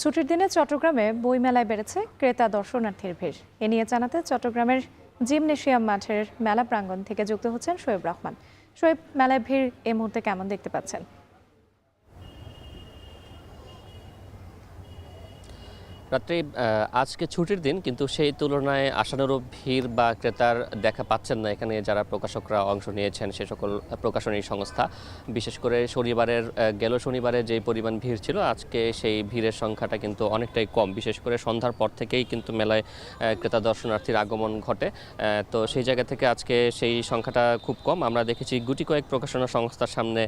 ছুটির দিনে চট্টগ্রামে বইমেলায় বেড়েছে ক্রেতা দর্শনার্থীর ভিড়। এ নিয়ে জানাতে চট্টগ্রামের জিমনেশিয়াম মাঠের মেলা প্রাঙ্গণ থেকে যুক্ত হচ্ছেন শোয়েব রহমান। শোয়েব, মেলায় ভিড় এই মুহূর্তে কেমন দেখতে পাচ্ছেন? রাত্রি আজকে ছুটির দিন, কিন্তু সেই তুলনায় আশানুরূপ ভিড় বা ক্রেতার দেখা পাচ্ছেন না এখানে যারা প্রকাশকরা অংশ নিয়েছেন সে সকল প্রকাশনী সংস্থা। বিশেষ করে গেল শনিবারে যে পরিমাণ ভিড় ছিল, আজকে সেই ভিড়ের সংখ্যাটা কিন্তু অনেকটাই কম। বিশেষ করে সন্ধ্যার পর থেকেই কিন্তু মেলায় ক্রেতা দর্শনার্থীর আগমন ঘটে। তো সেই জায়গা থেকে আজকে সেই সংখ্যাটা খুব কম। আমরা দেখেছি গুটি কয়েক প্রকাশনা সংস্থার সামনে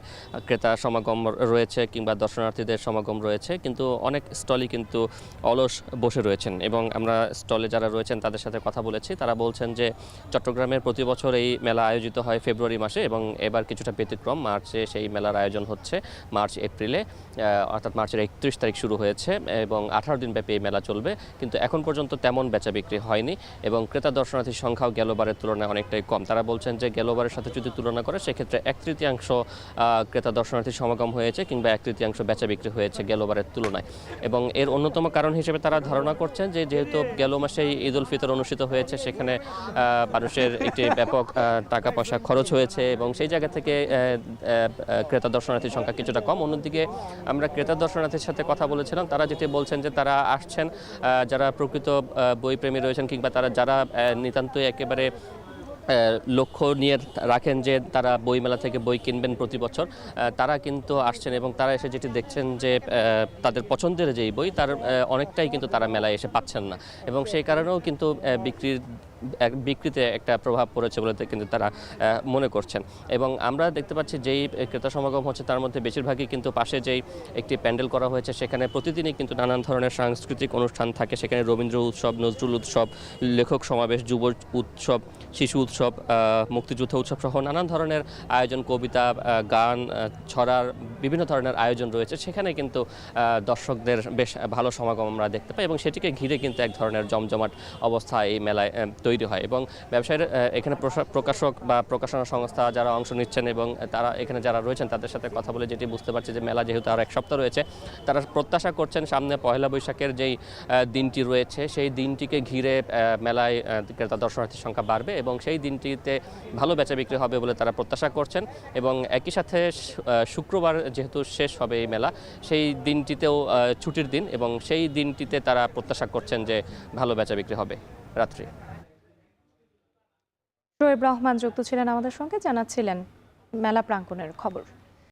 ক্রেতা সমাগম রয়েছে কিংবা দর্শনার্থীদের সমাগম রয়েছে, কিন্তু অনেক স্টলই কিন্তু অলস বসে রয়েছেন। এবং আমরা স্টলে যারা রয়েছেন তাদের সাথে কথা বলেছি, তারা বলছেন যে চট্টগ্রামের প্রতি বছর এই মেলা আয়োজিত হয় ফেব্রুয়ারি মাসে, এবং এবার কিছুটা ব্যতিক্রম, মার্চে সেই মেলার আয়োজন হচ্ছে। মার্চ এপ্রিলে, অর্থাৎ মার্চের 31 তারিখ শুরু হয়েছে এবং 18 দিন ব্যাপী এই মেলা চলবে। কিন্তু এখন পর্যন্ত তেমন বেচা বিক্রি হয়নি এবং ক্রেতা দর্শনার্থীর সংখ্যাও গেলবারের তুলনায় অনেকটাই কম। তারা বলছেন যে গেলবারের সাথে যদি তুলনা করে সেক্ষেত্রে 1/3 ক্রেতা দর্শনার্থীর সমাগম হয়েছে কিংবা 1/3 বেচা বিক্রি হয়েছে গেলবারের তুলনায়। এবং এর অন্যতম কারণ হিসেবে তারা ধারণা করছেন যে যেহেতু গেল মাসেই ঈদ উল ফিতর অনুষ্ঠিত হয়েছে, সেখানে মানুষের একটি ব্যাপক টাকা পয়সা খরচ হয়েছে এবং সেই জায়গা থেকে ক্রেতা দর্শনার্থীর সংখ্যা কিছুটা কম। অন্যদিকে আমরা ক্রেতা দর্শনার্থীর সাথে কথা বলেছিলাম, তারা যেটি বলছেন যে তারা আসছেন যারা প্রকৃত বইপ্রেমী রয়েছেন কিংবা যারা নিতান্তই একেবারে লক্ষ্য নিয়ে রাখেন যে তারা বইমেলা থেকে বই কিনবেন প্রতি বছর, তারা কিন্তু আসছেন এবং তারা এসে যেটি দেখছেন যে তাদের পছন্দের যেই বই তার অনেকটাই কিন্তু তারা মেলায় এসে পাচ্ছেন না, এবং সেই কারণেও কিন্তু বিক্রিতে একটা প্রভাব পড়েছে বলে কিন্তু তারা মনে করছেন। এবং আমরা দেখতে পাচ্ছি যেই ক্রেতা সমাগম হচ্ছে তার মধ্যে বেশিরভাগই কিন্তু পাশে যেই একটি প্যান্ডেল করা হয়েছে সেখানে প্রতিদিনই কিন্তু নানান ধরনের সাংস্কৃতিক অনুষ্ঠান থাকে। সেখানে রবীন্দ্র উৎসব, নজরুল উৎসব, লেখক সমাবেশ, যুব উৎসব, শিশু উৎসব, মুক্তিযুদ্ধ উৎসব সহ নানান ধরনের আয়োজন, কবিতা, গান, ছড়ার বিভিন্ন ধরনের আয়োজন রয়েছে। সেখানে কিন্তু দর্শকদের বেশ ভালো সমাগম আমরা দেখতে পাই এবং সেটিকে ঘিরে কিন্তু এক ধরনের জমজমাট অবস্থা এই মেলায় তৈরি হয়। এবং ব্যবসায়ীরা এখানে প্রকাশক বা প্রকাশনা সংস্থা যারা অংশ নিচ্ছেন এবং তারা এখানে যারা রয়েছেন তাদের সাথে কথা বলে যেটি বুঝতে পারছি যে মেলা যেহেতু আর এক সপ্তাহ রয়েছে, তারা প্রত্যাশা করছেন সামনে পহেলা বৈশাখের যেই দিনটি রয়েছে সেই দিনটিকে ঘিরে মেলায় ক্রেতা দর্শনার্থীর সংখ্যা বাড়বে এবং সেই দিনটিতে ভালো বেচা বিক্রি হবে বলে তারা প্রত্যাশা করছেন। এবং একই সাথে শুক্রবার যেহেতু শেষ হবে এই মেলা, সেই দিনটিতেও ছুটির দিন এবং সেই দিনটিতে তারা প্রত্যাশা করছেন যে ভালো বেচা বিক্রি হবে। রাত্রি শোয়েব রহমান যুক্ত ছিলেন আমাদের সঙ্গে, জানাচ্ছিলেন মেলা প্রাঙ্গণের খবর।